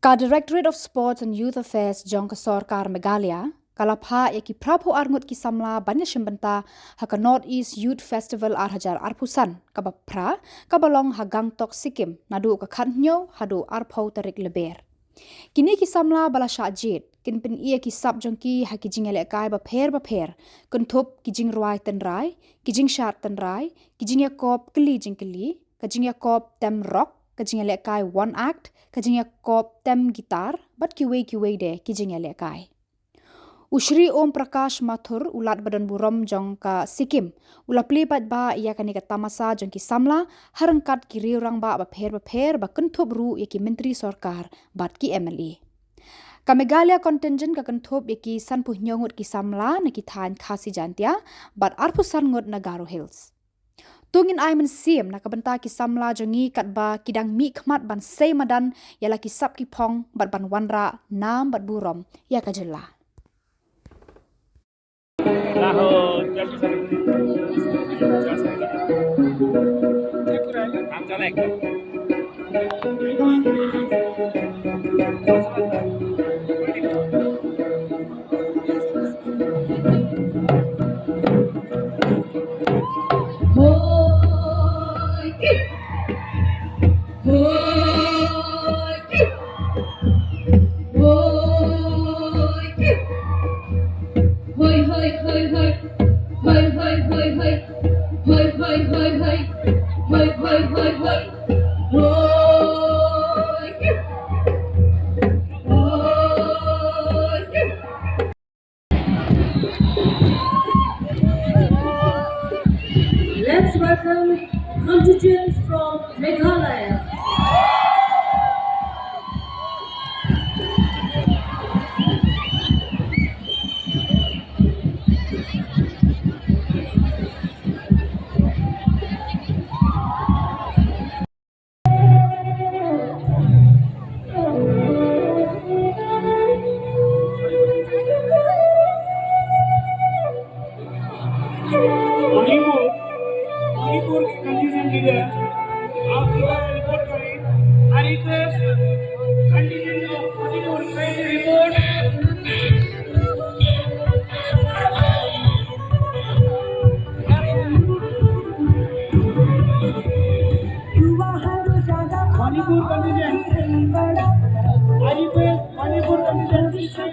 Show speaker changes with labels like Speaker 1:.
Speaker 1: Ka Directorate of Sports and Youth Affairs jong ka Sarkar Meghalaya, kala Phah ki Prabhu Ngut ki Samla banya shimbanta Haka North East Youth Festival Hajar Arpusan ka Phah ka balong hagang tok Sikkim nadu ka khanyo hadu arpau tarik leber. Kini ki Samla bala syajit kin pin ia ki sab jong ki haki jingele kai ba pher kun thop ki jing ruai ten rai ki jing shat ten rai ki jing yakop kli jing kli ka jing yakop tem rock kajing kai one act kajing kop tem gitar but kiwe de kijing kai Ushri Om Prakash Mathur ulat badan burom jong ka Sikkim ulapli pat ba ia kani ka tamasa jong ki Samla harangkat ki riurang ba pher ba kenthop ru ya ki menteri sarkar bat ki MLA ka Meghalaya contingent ka kenthop ya ki sanpuh nyongut ki Samla na ki than khasi jantia bat arpusan ngut na Garo Hills Tungin ay man siem na kabanta ki Samla jongi katba kidang Mihkhmat ban say madan yala ki sap ki pong bat ban wanra nam bat burom ya ka Jylla.
Speaker 2: Let's welcome contingents from Meghalaya.
Speaker 3: Manipur condition leader आप report करें I request condition of Manipur report Manipur condition I request Manipur कंडीशन